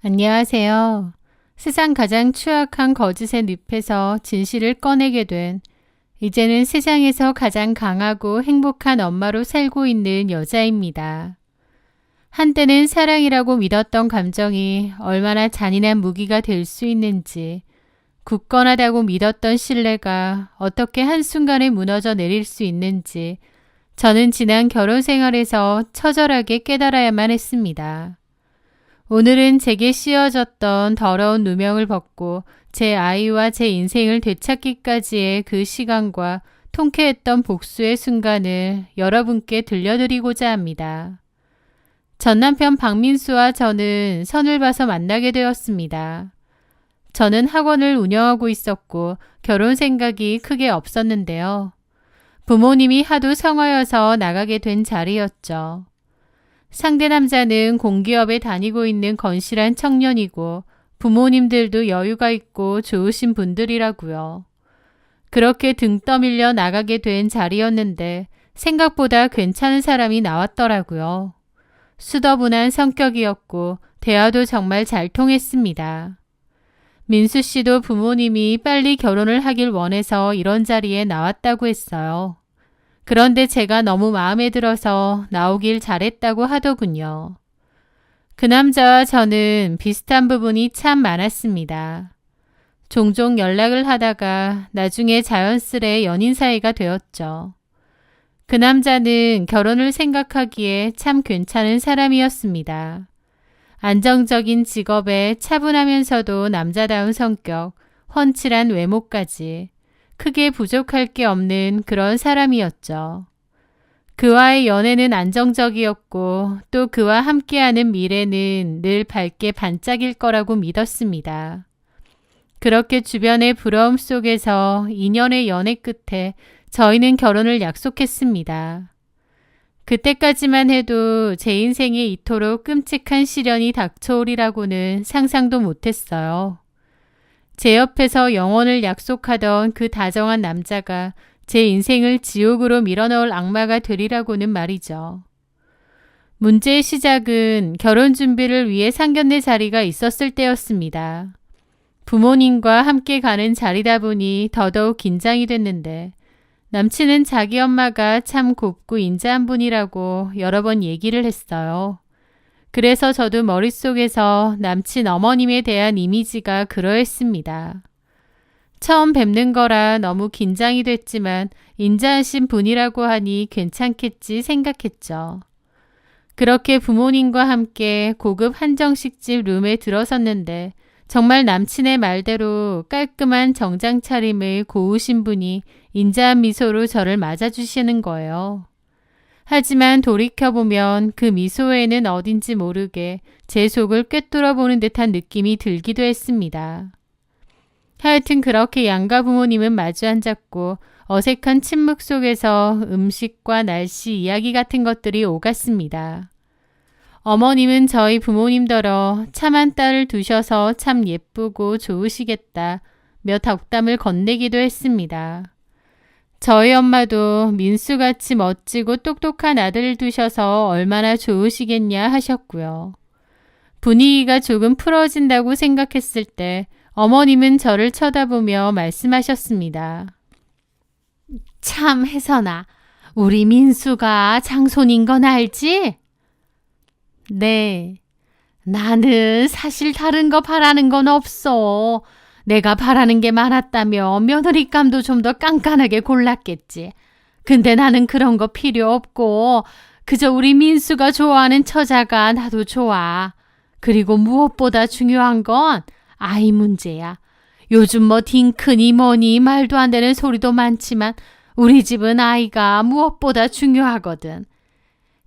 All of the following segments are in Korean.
안녕하세요. 세상 가장 추악한 거짓의 늪에서 진실을 꺼내게 된 이제는 세상에서 가장 강하고 행복한 엄마로 살고 있는 여자입니다. 한때는 사랑이라고 믿었던 감정이 얼마나 잔인한 무기가 될 수 있는지, 굳건하다고 믿었던 신뢰가 어떻게 한순간에 무너져 내릴 수 있는지 저는 지난 결혼 생활에서 처절하게 깨달아야만 했습니다. 오늘은 제게 씌워졌던 더러운 누명을 벗고 제 아이와 제 인생을 되찾기까지의 그 시간과 통쾌했던 복수의 순간을 여러분께 들려드리고자 합니다. 전 남편 박민수와 저는 선을 봐서 만나게 되었습니다. 저는 학원을 운영하고 있었고 결혼 생각이 크게 없었는데요. 부모님이 하도 성화여서 나가게 된 자리였죠. 상대 남자는 공기업에 다니고 있는 건실한 청년이고 부모님들도 여유가 있고 좋으신 분들이라고요. 그렇게 등 떠밀려 나가게 된 자리였는데 생각보다 괜찮은 사람이 나왔더라고요. 수더분한 성격이었고 대화도 정말 잘 통했습니다. 민수 씨도 부모님이 빨리 결혼을 하길 원해서 이런 자리에 나왔다고 했어요. 그런데 제가 너무 마음에 들어서 나오길 잘했다고 하더군요. 그 남자와 저는 비슷한 부분이 참 많았습니다. 종종 연락을 하다가 나중에 자연스레 연인 사이가 되었죠. 그 남자는 결혼을 생각하기에 참 괜찮은 사람이었습니다. 안정적인 직업에 차분하면서도 남자다운 성격, 훤칠한 외모까지 크게 부족할 게 없는 그런 사람이었죠. 그와의 연애는 안정적이었고 또 그와 함께하는 미래는 늘 밝게 반짝일 거라고 믿었습니다. 그렇게 주변의 부러움 속에서 2년의 연애 끝에 저희는 결혼을 약속했습니다. 그때까지만 해도 제 인생에 이토록 끔찍한 시련이 닥쳐오리라고는 상상도 못했어요. 제 옆에서 영원을 약속하던 그 다정한 남자가 제 인생을 지옥으로 밀어넣을 악마가 되리라고는 말이죠. 문제의 시작은 결혼 준비를 위해 상견례 자리가 있었을 때였습니다. 부모님과 함께 가는 자리다 보니 더더욱 긴장이 됐는데 남친은 자기 엄마가 참 곱고 인자한 분이라고 여러 번 얘기를 했어요. 그래서 저도 머릿속에서 남친 어머님에 대한 이미지가 그러했습니다. 처음 뵙는 거라 너무 긴장이 됐지만 인자하신 분이라고 하니 괜찮겠지 생각했죠. 그렇게 부모님과 함께 고급 한정식집 룸에 들어섰는데 정말 남친의 말대로 깔끔한 정장 차림의 고우신 분이 인자한 미소로 저를 맞아주시는 거예요. 하지만 돌이켜보면 그 미소에는 어딘지 모르게 제 속을 꿰뚫어보는 듯한 느낌이 들기도 했습니다. 하여튼 그렇게 양가 부모님은 마주 앉았고 어색한 침묵 속에서 음식과 날씨 이야기 같은 것들이 오갔습니다. 어머님은 저희 부모님더러 참한 딸을 두셔서 참 예쁘고 좋으시겠다 며 덕담을 건네기도 했습니다. 저희 엄마도 민수같이 멋지고 똑똑한 아들을 두셔서 얼마나 좋으시겠냐 하셨고요. 분위기가 조금 풀어진다고 생각했을 때 어머님은 저를 쳐다보며 말씀하셨습니다. 참 혜선아, 우리 민수가 장손인 건 알지? 네. 나는 사실 다른 거 바라는 건 없어. 내가 바라는 게 많았다면 며느리감도 좀 더 깐깐하게 골랐겠지. 근데 나는 그런 거 필요 없고 그저 우리 민수가 좋아하는 처자가 나도 좋아. 그리고 무엇보다 중요한 건 아이 문제야. 요즘 뭐 딩크니 뭐니 말도 안 되는 소리도 많지만 우리 집은 아이가 무엇보다 중요하거든.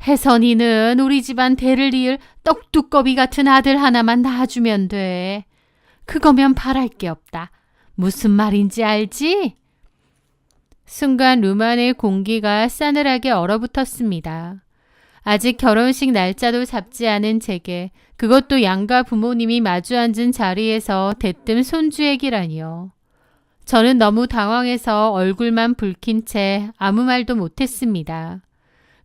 혜선이는 우리 집안 대를 이을 떡두꺼비 같은 아들 하나만 낳아주면 돼. 그거면 바랄 게 없다. 무슨 말인지 알지? 순간 룸 안의 공기가 싸늘하게 얼어붙었습니다. 아직 결혼식 날짜도 잡지 않은 제게 그것도 양가 부모님이 마주 앉은 자리에서 대뜸 손주 얘기라니요. 저는 너무 당황해서 얼굴만 붉힌 채 아무 말도 못했습니다.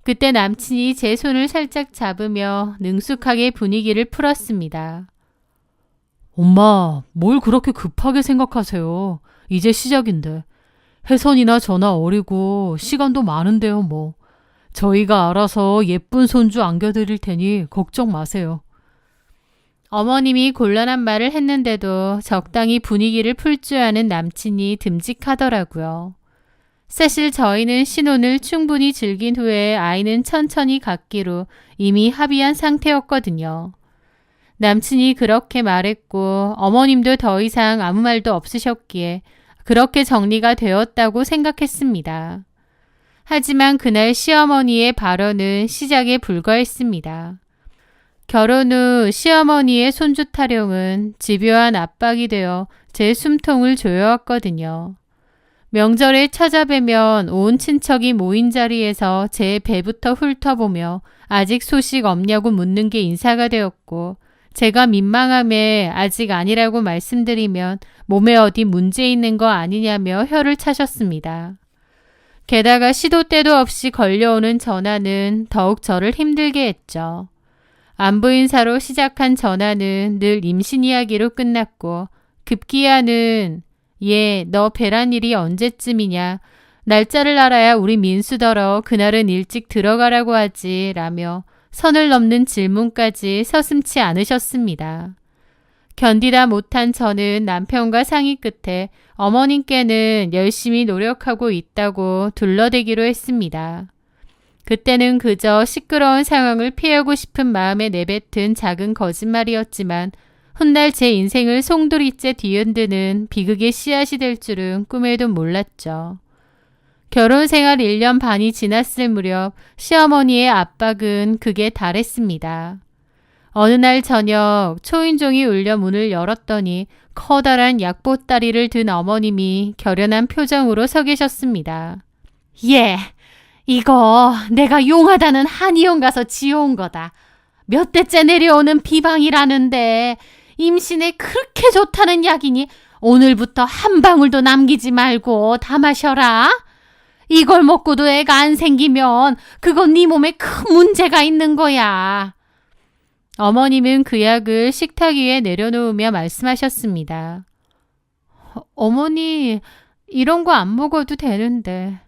그때 남친이 제 손을 살짝 잡으며 능숙하게 분위기를 풀었습니다. 엄마, 뭘 그렇게 급하게 생각하세요. 이제 시작인데. 혜선이나 저나 어리고 시간도 많은데요, 뭐. 저희가 알아서 예쁜 손주 안겨드릴 테니 걱정 마세요. 어머님이 곤란한 말을 했는데도 적당히 분위기를 풀 줄 아는 남친이 듬직하더라고요. 사실 저희는 신혼을 충분히 즐긴 후에 아이는 천천히 갖기로 이미 합의한 상태였거든요. 남친이 그렇게 말했고 어머님도 더 이상 아무 말도 없으셨기에 그렇게 정리가 되었다고 생각했습니다. 하지만 그날 시어머니의 발언은 시작에 불과했습니다. 결혼 후 시어머니의 손주 타령은 집요한 압박이 되어 제 숨통을 조여왔거든요. 명절에 찾아뵈면 온 친척이 모인 자리에서 제 배부터 훑어보며 아직 소식 없냐고 묻는 게 인사가 되었고, 제가 민망함에 아직 아니라고 말씀드리면 몸에 어디 문제 있는 거 아니냐며 혀를 차셨습니다. 게다가 시도 때도 없이 걸려오는 전화는 더욱 저를 힘들게 했죠. 안부 인사로 시작한 전화는 늘 임신 이야기로 끝났고, 급기야는 얘, 너 배란 일이 언제쯤이냐? 날짜를 알아야 우리 민수더러 그날은 일찍 들어가라고 하지 라며 선을 넘는 질문까지 서슴지 않으셨습니다. 견디다 못한 저는 남편과 상의 끝에 어머님께는 열심히 노력하고 있다고 둘러대기로 했습니다. 그때는 그저 시끄러운 상황을 피하고 싶은 마음에 내뱉은 작은 거짓말이었지만 훗날 제 인생을 송두리째 뒤흔드는 비극의 씨앗이 될 줄은 꿈에도 몰랐죠. 결혼 생활 1년 반이 지났을 무렵 시어머니의 압박은 극에 달했습니다. 어느 날 저녁 초인종이 울려 문을 열었더니 커다란 약보따리를 든 어머님이 결연한 표정으로 서 계셨습니다. 예, 이거 내가 용하다는 한의원 가서 지어온 거다. 몇 대째 내려오는 비방이라는데 임신에 그렇게 좋다는 약이니 오늘부터 한 방울도 남기지 말고 다 마셔라. 이걸 먹고도 애가 안 생기면 그건 네 몸에 큰 문제가 있는 거야. 어머님은 그 약을 식탁 위에 내려놓으며 말씀하셨습니다. 어머니, 이런 거 안 먹어도 되는데.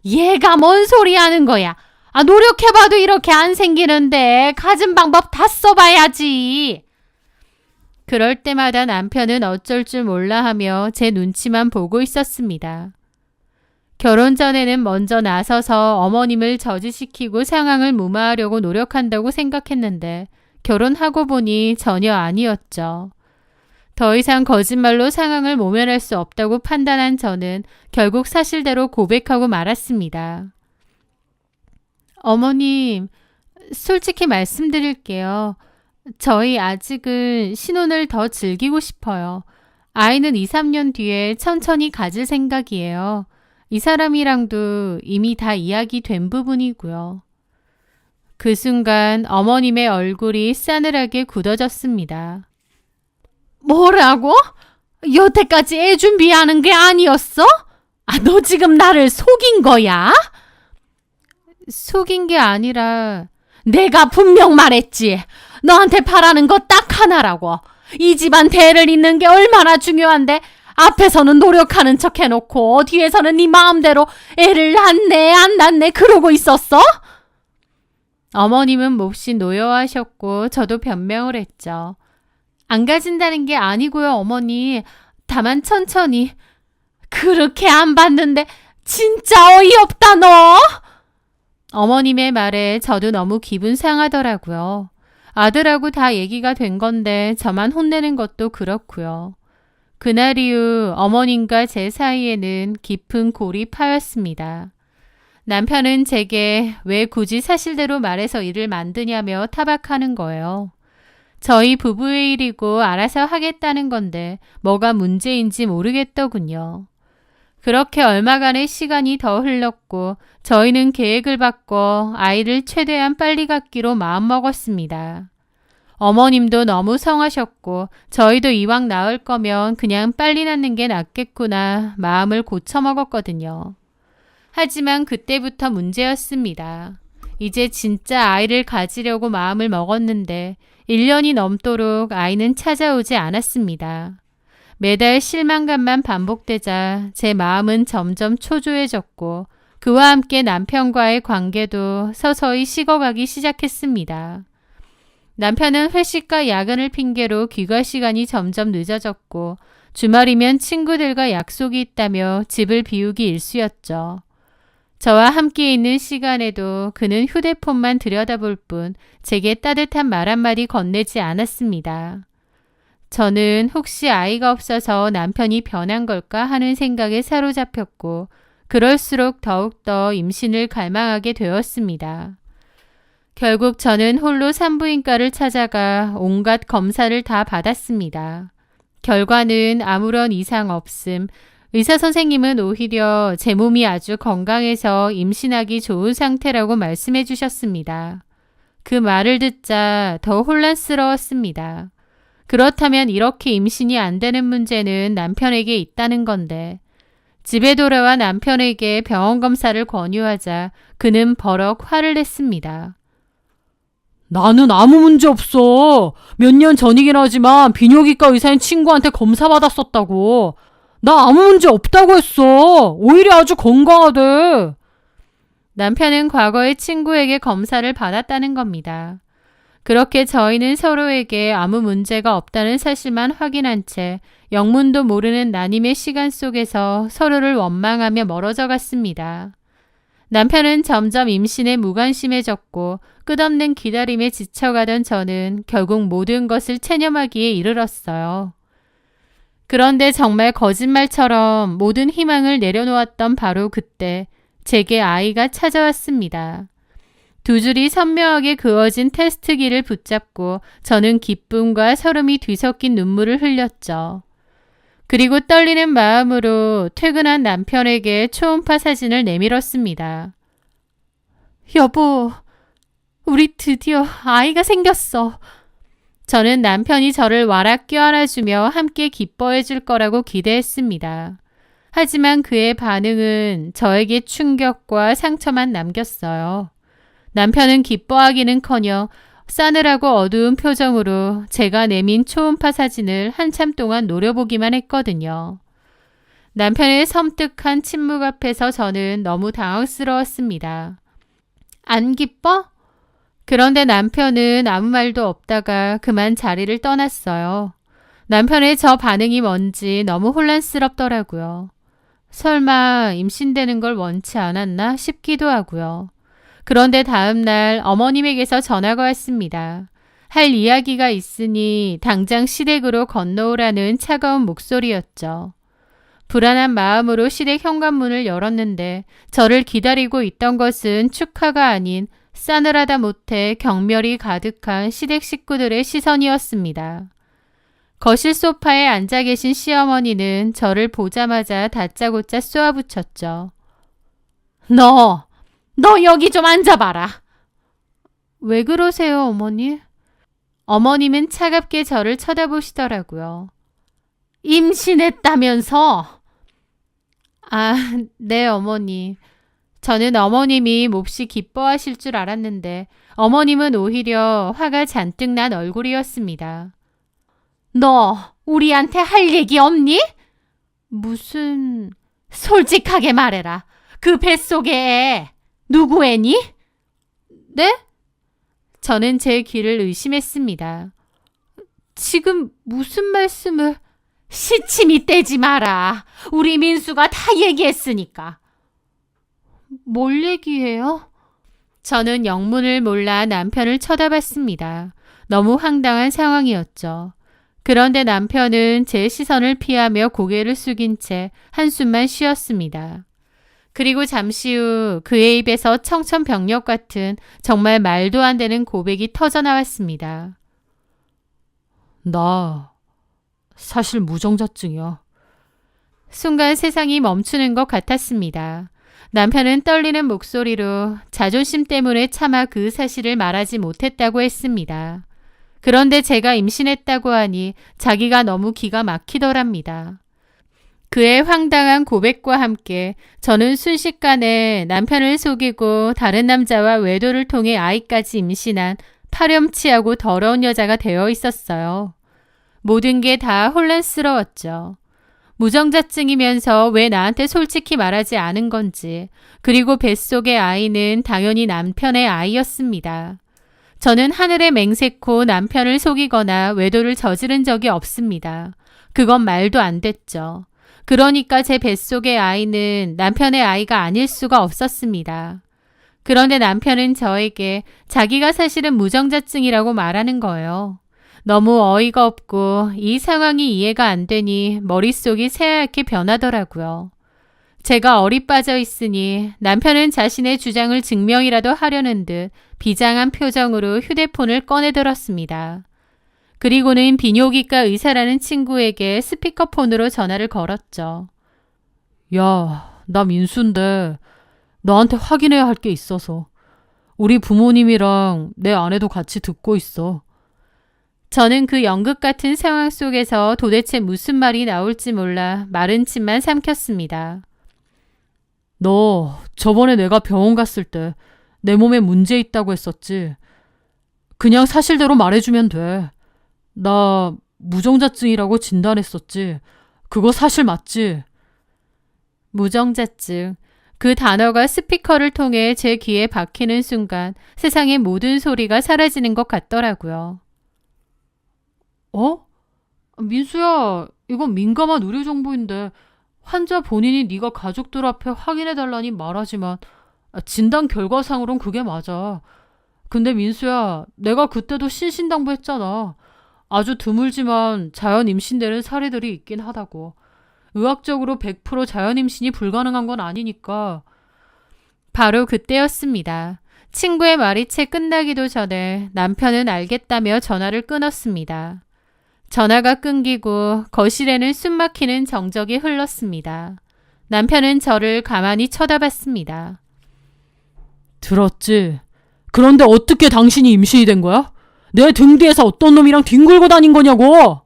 얘가 뭔 소리 하는 거야. 노력해봐도 이렇게 안 생기는데 가진 방법 다 써봐야지. 그럴 때마다 남편은 어쩔 줄 몰라 하며 제 눈치만 보고 있었습니다. 결혼 전에는 먼저 나서서 어머님을 저지시키고 상황을 무마하려고 노력한다고 생각했는데 결혼하고 보니 전혀 아니었죠. 더 이상 거짓말로 상황을 모면할 수 없다고 판단한 저는 결국 사실대로 고백하고 말았습니다. 어머님, 솔직히 말씀드릴게요. 저희 아직은 신혼을 더 즐기고 싶어요. 아이는 2, 3년 뒤에 천천히 가질 생각이에요. 이 사람이랑도 이미 다 이야기 된 부분이고요. 그 순간 어머님의 얼굴이 싸늘하게 굳어졌습니다. 뭐라고? 여태까지 애 준비하는 게 아니었어? 너 지금 나를 속인 거야? 속인 게 아니라 내가 분명 말했지. 너한테 바라는 거 딱 하나라고. 이 집안 대를 잇는 게 얼마나 중요한데 앞에서는 노력하는 척 해놓고 뒤에서는 네 마음대로 애를 낳네 안 낳네 그러고 있었어? 어머님은 몹시 노여워하셨고 저도 변명을 했죠. 안 가진다는 게 아니고요, 어머니. 다만 천천히. 그렇게 안 봤는데 진짜 어이없다 너. 어머님의 말에 저도 너무 기분 상하더라고요. 아들하고 다 얘기가 된 건데 저만 혼내는 것도 그렇고요. 그날 이후 어머님과 제 사이에는 깊은 골이 파였습니다. 남편은 제게 왜 굳이 사실대로 말해서 일을 만드냐며 타박하는 거예요. 저희 부부의 일이고 알아서 하겠다는 건데 뭐가 문제인지 모르겠더군요. 그렇게 얼마간의 시간이 더 흘렀고 저희는 계획을 바꿔 아이를 최대한 빨리 갖기로 마음먹었습니다. 어머님도 너무 성하셨고 저희도 이왕 낳을 거면 그냥 빨리 낳는 게 낫겠구나 마음을 고쳐먹었거든요. 하지만 그때부터 문제였습니다. 이제 진짜 아이를 가지려고 마음을 먹었는데 1년이 넘도록 아이는 찾아오지 않았습니다. 매달 실망감만 반복되자 제 마음은 점점 초조해졌고 그와 함께 남편과의 관계도 서서히 식어가기 시작했습니다. 남편은 회식과 야근을 핑계로 귀가 시간이 점점 늦어졌고 주말이면 친구들과 약속이 있다며 집을 비우기 일쑤였죠. 저와 함께 있는 시간에도 그는 휴대폰만 들여다볼 뿐 제게 따뜻한 말 한마디 건네지 않았습니다. 저는 혹시 아이가 없어서 남편이 변한 걸까 하는 생각에 사로잡혔고 그럴수록 더욱더 임신을 갈망하게 되었습니다. 결국 저는 홀로 산부인과를 찾아가 온갖 검사를 다 받았습니다. 결과는 아무런 이상 없음. 의사 선생님은 오히려 제 몸이 아주 건강해서 임신하기 좋은 상태라고 말씀해 주셨습니다. 그 말을 듣자 더 혼란스러웠습니다. 그렇다면 이렇게 임신이 안 되는 문제는 남편에게 있다는 건데 집에 돌아와 남편에게 병원 검사를 권유하자 그는 버럭 화를 냈습니다. 나는 아무 문제 없어. 몇 년 전이긴 하지만 비뇨기과 의사인 친구한테 검사 받았었다고. 나 아무 문제 없다고 했어. 오히려 아주 건강하대. 남편은 과거에 친구에게 검사를 받았다는 겁니다. 그렇게 저희는 서로에게 아무 문제가 없다는 사실만 확인한 채 영문도 모르는 나님의 시간 속에서 서로를 원망하며 멀어져 갔습니다. 남편은 점점 임신에 무관심해졌고 끝없는 기다림에 지쳐가던 저는 결국 모든 것을 체념하기에 이르렀어요. 그런데 정말 거짓말처럼 모든 희망을 내려놓았던 바로 그때 제게 아이가 찾아왔습니다. 두 줄이 선명하게 그어진 테스트기를 붙잡고 저는 기쁨과 서름이 뒤섞인 눈물을 흘렸죠. 그리고 떨리는 마음으로 퇴근한 남편에게 초음파 사진을 내밀었습니다. 여보, 우리 드디어 아이가 생겼어. 저는 남편이 저를 와락 껴안아주며 함께 기뻐해 줄 거라고 기대했습니다. 하지만 그의 반응은 저에게 충격과 상처만 남겼어요. 남편은 기뻐하기는커녕 싸늘하고 어두운 표정으로 제가 내민 초음파 사진을 한참 동안 노려보기만 했거든요. 남편의 섬뜩한 침묵 앞에서 저는 너무 당황스러웠습니다. 안 기뻐? 그런데 남편은 아무 말도 없다가 그만 자리를 떠났어요. 남편의 저 반응이 뭔지 너무 혼란스럽더라고요. 설마 임신되는 걸 원치 않았나 싶기도 하고요. 그런데 다음 날 어머님에게서 전화가 왔습니다. 할 이야기가 있으니 당장 시댁으로 건너오라는 차가운 목소리였죠. 불안한 마음으로 시댁 현관문을 열었는데 저를 기다리고 있던 것은 축하가 아닌 싸늘하다 못해 경멸이 가득한 시댁 식구들의 시선이었습니다. 거실 소파에 앉아 계신 시어머니는 저를 보자마자 다짜고짜 쏘아붙였죠. 너 여기 좀 앉아봐라. 왜 그러세요, 어머니? 어머님은 차갑게 저를 쳐다보시더라고요. 임신했다면서? 아, 네, 어머니. 저는 어머님이 몹시 기뻐하실 줄 알았는데 어머님은 오히려 화가 잔뜩 난 얼굴이었습니다. 너 우리한테 할 얘기 없니? 무슨... 솔직하게 말해라. 그 뱃속에 누구 애니? 네? 저는 제 귀를 의심했습니다. 지금 무슨 말씀을... 시침이 떼지 마라. 우리 민수가 다 얘기했으니까. 뭘 얘기해요? 저는 영문을 몰라 남편을 쳐다봤습니다. 너무 황당한 상황이었죠. 그런데 남편은 제 시선을 피하며 고개를 숙인 채 한숨만 쉬었습니다. 그리고 잠시 후 그의 입에서 청천벽력 같은 정말 말도 안 되는 고백이 터져나왔습니다. 나 사실 무정자증이야. 순간 세상이 멈추는 것 같았습니다. 남편은 떨리는 목소리로 자존심 때문에 차마 그 사실을 말하지 못했다고 했습니다. 그런데 제가 임신했다고 하니 자기가 너무 기가 막히더랍니다. 그의 황당한 고백과 함께 저는 순식간에 남편을 속이고 다른 남자와 외도를 통해 아이까지 임신한 파렴치하고 더러운 여자가 되어 있었어요. 모든 게 다 혼란스러웠죠. 무정자증이면서 왜 나한테 솔직히 말하지 않은 건지, 그리고 뱃속의 아이는 당연히 남편의 아이였습니다. 저는 하늘에 맹세코 남편을 속이거나 외도를 저지른 적이 없습니다. 그건 말도 안 됐죠. 그러니까 제 뱃속의 아이는 남편의 아이가 아닐 수가 없었습니다. 그런데 남편은 저에게 자기가 사실은 무정자증이라고 말하는 거예요. 너무 어이가 없고 이 상황이 이해가 안 되니 머릿속이 새하얗게 변하더라고요. 제가 어리 빠져 있으니 남편은 자신의 주장을 증명이라도 하려는 듯 비장한 표정으로 휴대폰을 꺼내들었습니다. 그리고는 비뇨기과 의사라는 친구에게 스피커폰으로 전화를 걸었죠. 야, 나 민수인데 너한테 확인해야 할 게 있어서. 우리 부모님이랑 내 아내도 같이 듣고 있어. 저는 그 연극 같은 상황 속에서 도대체 무슨 말이 나올지 몰라 마른 침만 삼켰습니다. 너 저번에 내가 병원 갔을 때 내 몸에 문제 있다고 했었지. 그냥 사실대로 말해주면 돼. 나 무정자증이라고 진단했었지. 그거 사실 맞지? 무정자증. 그 단어가 스피커를 통해 제 귀에 박히는 순간 세상의 모든 소리가 사라지는 것 같더라고요. 어? 민수야, 이건 민감한 의료 정보인데 환자 본인이 네가 가족들 앞에 확인해달라니 말하지만 진단 결과상으론 그게 맞아. 근데 민수야, 내가 그때도 신신당부했잖아. 아주 드물지만 자연 임신되는 사례들이 있긴 하다고. 의학적으로 100% 자연 임신이 불가능한 건 아니니까. 바로 그때였습니다. 친구의 말이 채 끝나기도 전에 남편은 알겠다며 전화를 끊었습니다. 전화가 끊기고 거실에는 숨막히는 정적이 흘렀습니다. 남편은 저를 가만히 쳐다봤습니다. 들었지? 그런데 어떻게 당신이 임신이 된 거야? 내 등 뒤에서 어떤 놈이랑 뒹굴고 다닌 거냐고!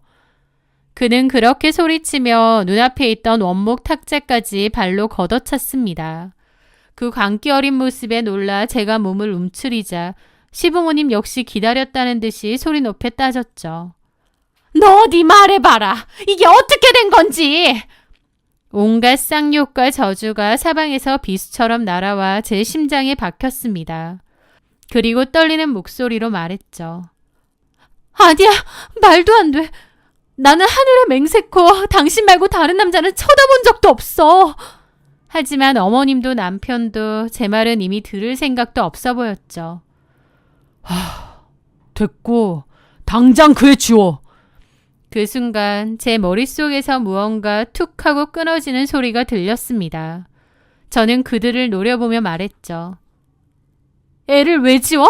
그는 그렇게 소리치며 눈앞에 있던 원목 탁자까지 발로 걷어찼습니다. 그 광기 어린 모습에 놀라 제가 몸을 움츠리자 시부모님 역시 기다렸다는 듯이 소리 높여 따졌죠. 너 어디 말해봐라. 이게 어떻게 된 건지. 온갖 쌍욕과 저주가 사방에서 비수처럼 날아와 제 심장에 박혔습니다. 그리고 떨리는 목소리로 말했죠. 아니야, 말도 안 돼. 나는 하늘에 맹세코 당신 말고 다른 남자는 쳐다본 적도 없어. 하지만 어머님도 남편도 제 말은 이미 들을 생각도 없어 보였죠. 됐고, 당장 그 애 지워. 그 순간 제 머릿속에서 무언가 툭 하고 끊어지는 소리가 들렸습니다. 저는 그들을 노려보며 말했죠. 애를 왜 지워?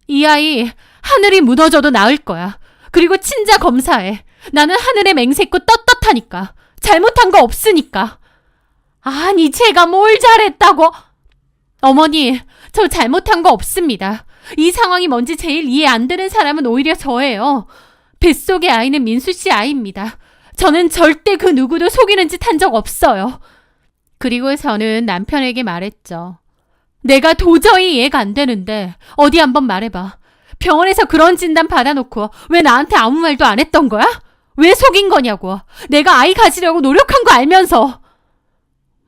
이 아이 하늘이 무너져도 나을 거야. 그리고 친자 검사해. 나는 하늘에 맹세코 떳떳하니까. 잘못한 거 없으니까. 아니 제가 뭘 잘했다고. 어머니, 저 잘못한 거 없습니다. 이 상황이 뭔지 제일 이해 안 되는 사람은 오히려 저예요. 뱃속의 아이는 민수 씨 아이입니다. 저는 절대 그 누구도 속이는 짓 한 적 없어요. 그리고 저는 남편에게 말했죠. 내가 도저히 이해가 안 되는데 어디 한번 말해봐. 병원에서 그런 진단 받아놓고 왜 나한테 아무 말도 안 했던 거야? 왜 속인 거냐고. 내가 아이 가지려고 노력한 거 알면서.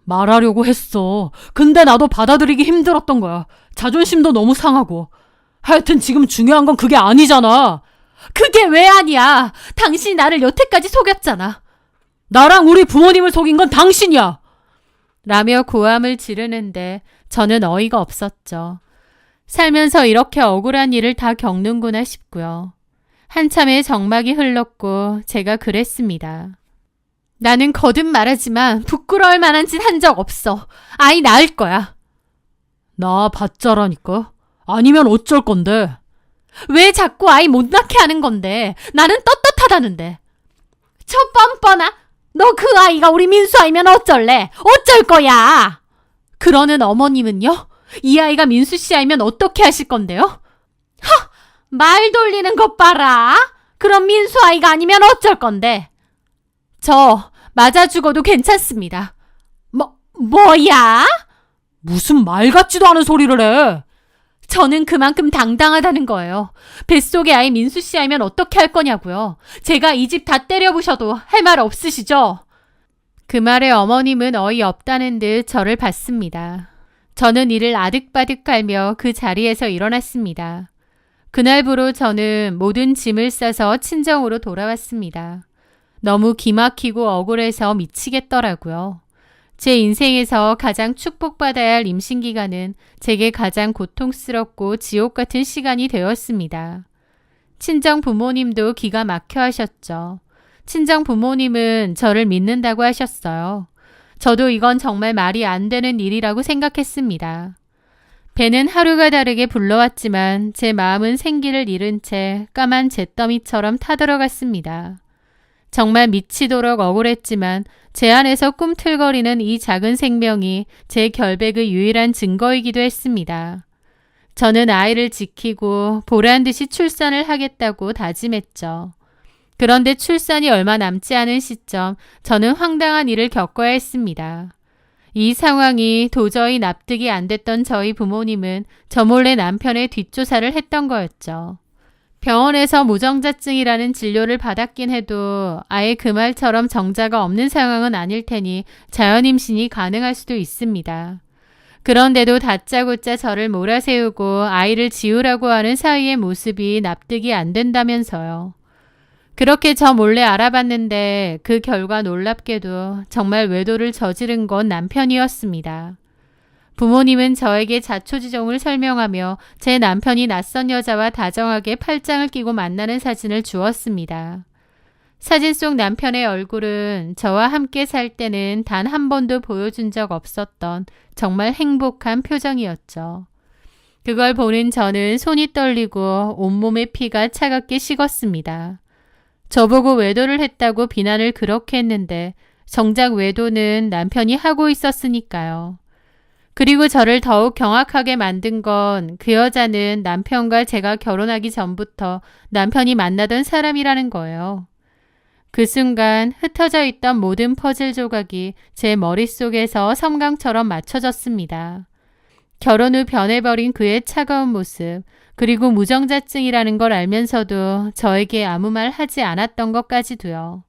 말하려고 했어. 근데 나도 받아들이기 힘들었던 거야. 자존심도 너무 상하고. 하여튼 지금 중요한 건 그게 아니잖아. 그게 왜 아니야? 당신이 나를 여태까지 속였잖아. 나랑 우리 부모님을 속인 건 당신이야. 라며 고함을 지르는데 저는 어이가 없었죠. 살면서 이렇게 억울한 일을 다 겪는구나 싶고요. 한참의 정막이 흘렀고 제가 그랬습니다. 나는 거듭 말하지만 부끄러울 만한 짓 한 적 없어. 아이 낳을 거야. 나 받자라니까. 아니면 어쩔 건데. 왜 자꾸 아이 못 낳게 하는 건데. 나는 떳떳하다는데. 저 뻔뻔아. 너 그 아이가 우리 민수 아이면 어쩔래? 어쩔 거야. 그러는 어머님은요? 이 아이가 민수 씨 아이면 어떻게 하실 건데요? 말 돌리는 것 봐라. 그럼 민수 아이가 아니면 어쩔 건데. 저 맞아 죽어도 괜찮습니다. 뭐야? 무슨 말 같지도 않은 소리를 해. 저는 그만큼 당당하다는 거예요. 뱃속의 아이 민수 씨 알면 어떻게 할 거냐고요. 제가 이 집 다 때려부셔도 할 말 없으시죠? 그 말에 어머님은 어이없다는 듯 저를 봤습니다. 저는 이를 아득바득 깔며 그 자리에서 일어났습니다. 그날부로 저는 모든 짐을 싸서 친정으로 돌아왔습니다. 너무 기막히고 억울해서 미치겠더라고요. 제 인생에서 가장 축복받아야 할 임신기간은 제게 가장 고통스럽고 지옥 같은 시간이 되었습니다. 친정 부모님도 기가 막혀 하셨죠. 친정 부모님은 저를 믿는다고 하셨어요. 저도 이건 정말 말이 안 되는 일이라고 생각했습니다. 배는 하루가 다르게 불러왔지만 제 마음은 생기를 잃은 채 까만 잿더미처럼 타들어갔습니다. 정말 미치도록 억울했지만 제 안에서 꿈틀거리는 이 작은 생명이 제 결백의 유일한 증거이기도 했습니다. 저는 아이를 지키고 보란듯이 출산을 하겠다고 다짐했죠. 그런데 출산이 얼마 남지 않은 시점 저는 황당한 일을 겪어야 했습니다. 이 상황이 도저히 납득이 안 됐던 저희 부모님은 저 몰래 남편의 뒷조사를 했던 거였죠. 병원에서 무정자증이라는 진료를 받았긴 해도 아예 그 말처럼 정자가 없는 상황은 아닐 테니 자연임신이 가능할 수도 있습니다. 그런데도 다짜고짜 저를 몰아세우고 아이를 지우라고 하는 사위의 모습이 납득이 안 된다면서요. 그렇게 저 몰래 알아봤는데 그 결과 놀랍게도 정말 외도를 저지른 건 남편이었습니다. 부모님은 저에게 자초지종을 설명하며 제 남편이 낯선 여자와 다정하게 팔짱을 끼고 만나는 사진을 주었습니다. 사진 속 남편의 얼굴은 저와 함께 살 때는 단 한 번도 보여준 적 없었던 정말 행복한 표정이었죠. 그걸 보는 저는 손이 떨리고 온몸의 피가 차갑게 식었습니다. 저보고 외도를 했다고 비난을 그렇게 했는데 정작 외도는 남편이 하고 있었으니까요. 그리고 저를 더욱 경악하게 만든 건 그 여자는 남편과 제가 결혼하기 전부터 남편이 만나던 사람이라는 거예요. 그 순간 흩어져 있던 모든 퍼즐 조각이 제 머릿속에서 섬광처럼 맞춰졌습니다. 결혼 후 변해버린 그의 차가운 모습, 그리고 무정자증이라는 걸 알면서도 저에게 아무 말 하지 않았던 것까지도요.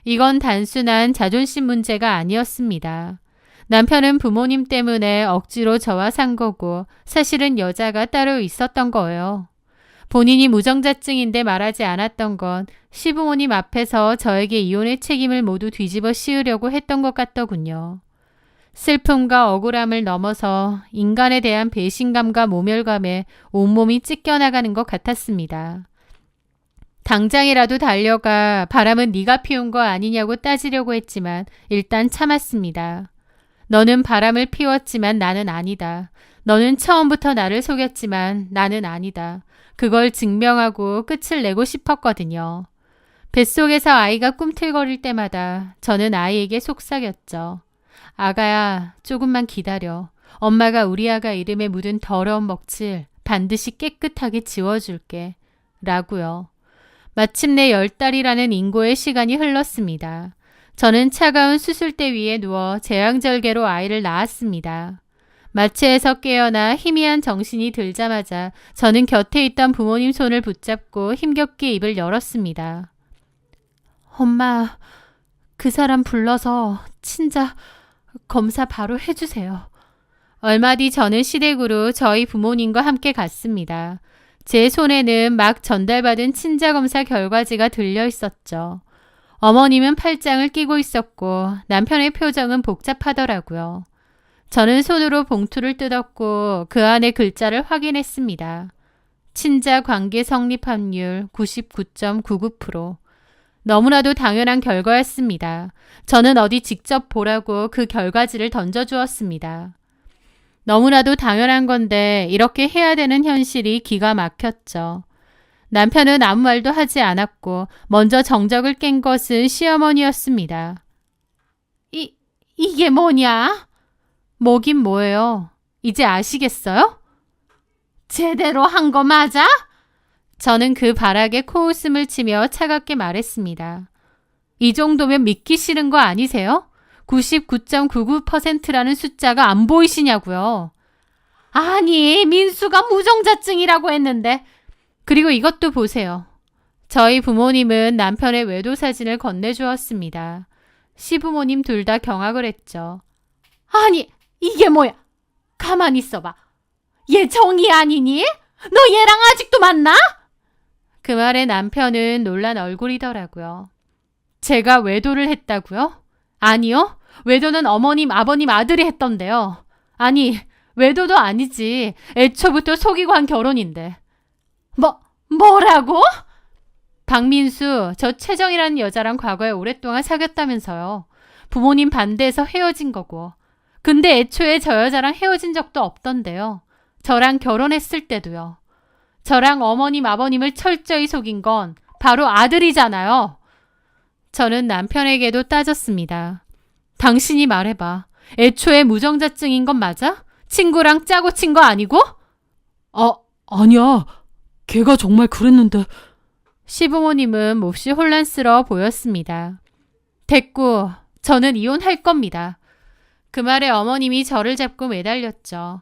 이건 단순한 자존심 문제가 아니었습니다. 남편은 부모님 때문에 억지로 저와 산 거고 사실은 여자가 따로 있었던 거예요. 본인이 무정자증인데 말하지 않았던 건 시부모님 앞에서 저에게 이혼의 책임을 모두 뒤집어 씌우려고 했던 것 같더군요. 슬픔과 억울함을 넘어서 인간에 대한 배신감과 모멸감에 온몸이 찢겨나가는 것 같았습니다. 당장이라도 달려가 바람은 네가 피운 거 아니냐고 따지려고 했지만 일단 참았습니다. 너는 바람을 피웠지만 나는 아니다. 너는 처음부터 나를 속였지만 나는 아니다. 그걸 증명하고 끝을 내고 싶었거든요. 뱃속에서 아이가 꿈틀거릴 때마다 저는 아이에게 속삭였죠. 아가야, 조금만 기다려. 엄마가 우리 아가 이름에 묻은 더러운 먹칠 반드시 깨끗하게 지워줄게. 라고요. 마침내 10달이라는 인고의 시간이 흘렀습니다. 저는 차가운 수술대 위에 누워 제왕절개로 아이를 낳았습니다. 마취에서 깨어나 희미한 정신이 들자마자 저는 곁에 있던 부모님 손을 붙잡고 힘겹게 입을 열었습니다. 엄마, 그 사람 불러서 친자 검사 바로 해주세요. 얼마 뒤 저는 시댁으로 저희 부모님과 함께 갔습니다. 제 손에는 막 전달받은 친자검사 결과지가 들려 있었죠. 어머님은 팔짱을 끼고 있었고 남편의 표정은 복잡하더라고요. 저는 손으로 봉투를 뜯었고 그 안에 글자를 확인했습니다. 친자 관계 성립 확률 99.99%. 너무나도 당연한 결과였습니다. 저는 어디 직접 보라고 그 결과지를 던져주었습니다. 너무나도 당연한 건데 이렇게 해야 되는 현실이 기가 막혔죠. 남편은 아무 말도 하지 않았고 먼저 정적을 깬 것은 시어머니였습니다. 이게 뭐냐? 뭐긴 뭐예요? 이제 아시겠어요? 제대로 한 거 맞아? 저는 그 발악에 코웃음을 치며 차갑게 말했습니다. 이 정도면 믿기 싫은 거 아니세요? 99.99%라는 숫자가 안 보이시냐고요. 아니, 민수가 무정자증이라고 했는데. 그리고 이것도 보세요. 저희 부모님은 남편의 외도 사진을 건네주었습니다. 시부모님 둘 다 경악을 했죠. 아니, 이게 뭐야? 가만히 있어봐. 얘 정이 아니니? 너 얘랑 아직도 만나? 그 말에 남편은 놀란 얼굴이더라고요. 제가 외도를 했다고요? 아니요. 외도는 어머님, 아버님 아들이 했던데요. 아니, 외도도 아니지. 애초부터 속이고 한 결혼인데. 뭐라고? 박민수, 저 최정이라는 여자랑 과거에 오랫동안 사귀었다면서요. 부모님 반대해서 헤어진 거고. 근데 애초에 저 여자랑 헤어진 적도 없던데요. 저랑 결혼했을 때도요. 저랑 어머님, 아버님을 철저히 속인 건 바로 아들이잖아요. 저는 남편에게도 따졌습니다. 당신이 말해봐. 애초에 무정자증인 건 맞아? 친구랑 짜고 친 거 아니고? 아니야. 걔가 정말 그랬는데. 시부모님은 몹시 혼란스러워 보였습니다. 됐고, 저는 이혼할 겁니다. 그 말에 어머님이 저를 잡고 매달렸죠.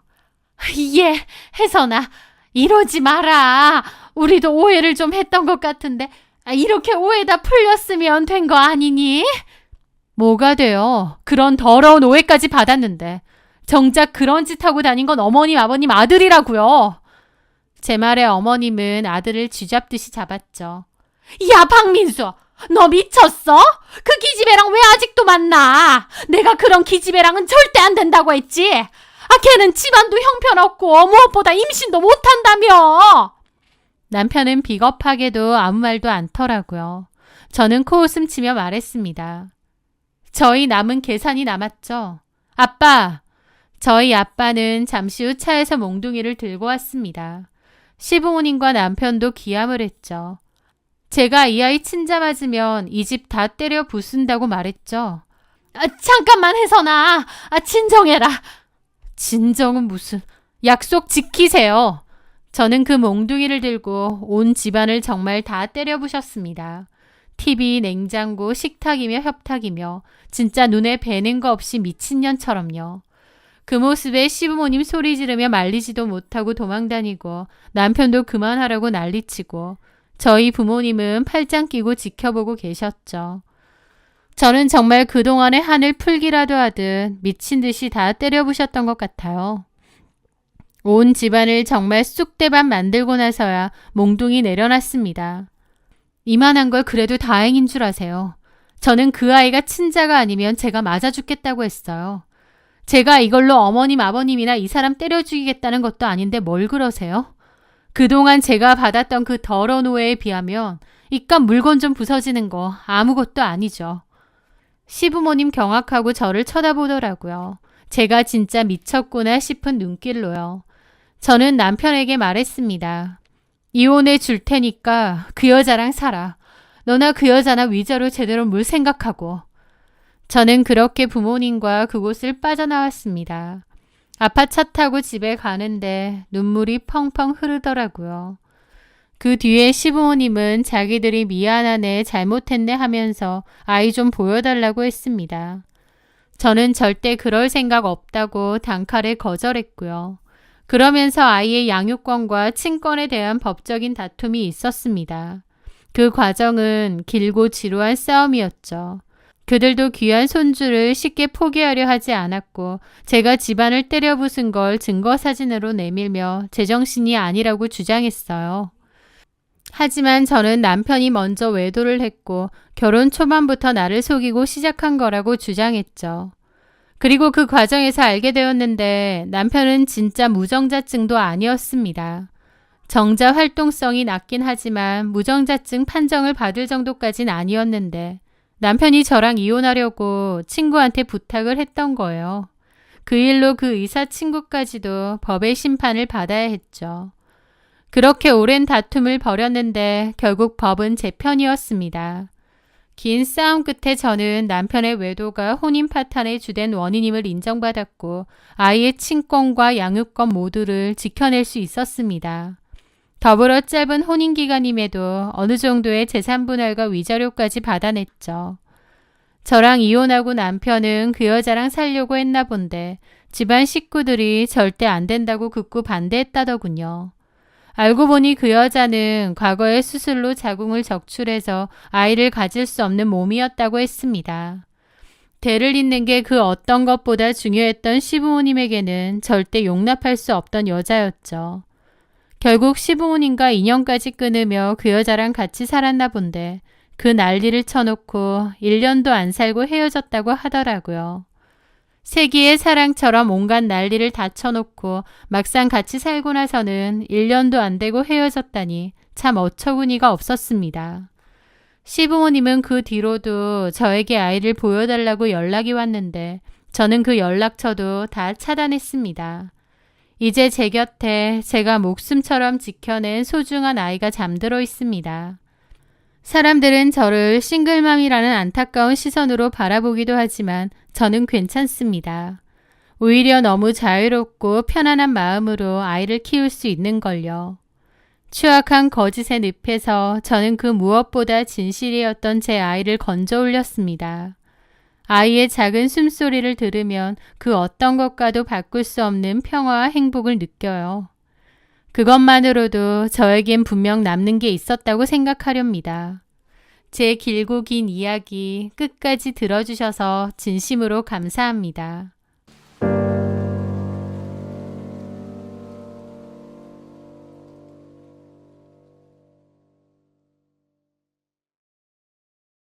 혜선아, 이러지 마라. 우리도 오해를 좀 했던 것 같은데 이렇게 오해 다 풀렸으면 된 거 아니니? 뭐가 돼요? 그런 더러운 오해까지 받았는데. 정작 그런 짓 하고 다닌 건 어머님, 아버님 아들이라고요. 제 말에 어머님은 아들을 쥐잡듯이 잡았죠. 야, 박민수! 너 미쳤어? 그 기집애랑 왜 아직도 만나? 내가 그런 기집애랑은 절대 안 된다고 했지? 걔는 집안도 형편없고 무엇보다 임신도 못한다며! 남편은 비겁하게도 아무 말도 않더라고요. 저는 코웃음 치며 말했습니다. 저희 남은 계산이 남았죠? 아빠! 저희 아빠는 잠시 후 차에서 몽둥이를 들고 왔습니다. 시부모님과 남편도 기함을 했죠. 제가 이 아이 친자 맞으면 이 집 다 때려 부순다고 말했죠. 잠깐만 혜선아. 진정해라. 진정은 무슨. 약속 지키세요. 저는 그 몽둥이를 들고 온 집안을 정말 다 때려 부셨습니다. TV, 냉장고, 식탁이며 협탁이며 진짜 눈에 뵈는 거 없이 미친년처럼요. 그 모습에 시부모님 소리 지르며 말리지도 못하고 도망다니고 남편도 그만하라고 난리치고 저희 부모님은 팔짱 끼고 지켜보고 계셨죠. 저는 정말 그동안의 한을 풀기라도 하듯 미친 듯이 다 때려부셨던 것 같아요. 온 집안을 정말 쑥대밭 만들고 나서야 몽둥이 내려놨습니다. 이만한 걸 그래도 다행인 줄 아세요. 저는 그 아이가 친자가 아니면 제가 맞아 죽겠다고 했어요. 제가 이걸로 어머님, 아버님이나 이 사람 때려 죽이겠다는 것도 아닌데 뭘 그러세요? 그동안 제가 받았던 그 더러운 오해에 비하면 이깟 물건 좀 부서지는 거 아무것도 아니죠. 시부모님 경악하고 저를 쳐다보더라고요. 제가 진짜 미쳤구나 싶은 눈길로요. 저는 남편에게 말했습니다. 이혼해 줄 테니까 그 여자랑 살아. 너나 그 여자나 위자료 제대로 물 생각하고. 저는 그렇게 부모님과 그곳을 빠져나왔습니다. 아파 차 타고 집에 가는데 눈물이 펑펑 흐르더라고요. 그 뒤에 시부모님은 자기들이 미안하네, 잘못했네 하면서 아이 좀 보여달라고 했습니다. 저는 절대 그럴 생각 없다고 단칼에 거절했고요. 그러면서 아이의 양육권과 친권에 대한 법적인 다툼이 있었습니다. 그 과정은 길고 지루한 싸움이었죠. 그들도 귀한 손주를 쉽게 포기하려 하지 않았고 제가 집안을 때려 부순 걸 증거사진으로 내밀며 제정신이 아니라고 주장했어요. 하지만 저는 남편이 먼저 외도를 했고 결혼 초반부터 나를 속이고 시작한 거라고 주장했죠. 그리고 그 과정에서 알게 되었는데 남편은 진짜 무정자증도 아니었습니다. 정자 활동성이 낮긴 하지만 무정자증 판정을 받을 정도까진 아니었는데 남편이 저랑 이혼하려고 친구한테 부탁을 했던 거예요. 그 일로 그 의사 친구까지도 법의 심판을 받아야 했죠. 그렇게 오랜 다툼을 벌였는데 결국 법은 제 편이었습니다. 긴 싸움 끝에 저는 남편의 외도가 혼인 파탄의 주된 원인임을 인정받았고 아이의 친권과 양육권 모두를 지켜낼 수 있었습니다. 더불어 짧은 혼인 기간임에도 어느 정도의 재산 분할과 위자료까지 받아냈죠. 저랑 이혼하고 남편은 그 여자랑 살려고 했나 본데 집안 식구들이 절대 안 된다고 극구 반대했다더군요. 알고 보니 그 여자는 과거에 수술로 자궁을 적출해서 아이를 가질 수 없는 몸이었다고 했습니다. 대를 잇는 게 그 어떤 것보다 중요했던 시부모님에게는 절대 용납할 수 없던 여자였죠. 결국 시부모님과 인연까지 끊으며 그 여자랑 같이 살았나 본데 그 난리를 쳐놓고 1년도 안 살고 헤어졌다고 하더라고요. 세기의 사랑처럼 온갖 난리를 다 쳐놓고 막상 같이 살고 나서는 1년도 안 되고 헤어졌다니 참 어처구니가 없었습니다. 시부모님은 그 뒤로도 저에게 아이를 보여달라고 연락이 왔는데 저는 그 연락처도 다 차단했습니다. 이제 제 곁에 제가 목숨처럼 지켜낸 소중한 아이가 잠들어 있습니다. 사람들은 저를 싱글맘이라는 안타까운 시선으로 바라보기도 하지만 저는 괜찮습니다. 오히려 너무 자유롭고 편안한 마음으로 아이를 키울 수 있는 걸요. 추악한 거짓의 늪에서 저는 그 무엇보다 진실이었던 제 아이를 건져 올렸습니다. 아이의 작은 숨소리를 들으면 그 어떤 것과도 바꿀 수 없는 평화와 행복을 느껴요. 그것만으로도 저에겐 분명 남는 게 있었다고 생각하렵니다. 제 길고 긴 이야기 끝까지 들어주셔서 진심으로 감사합니다.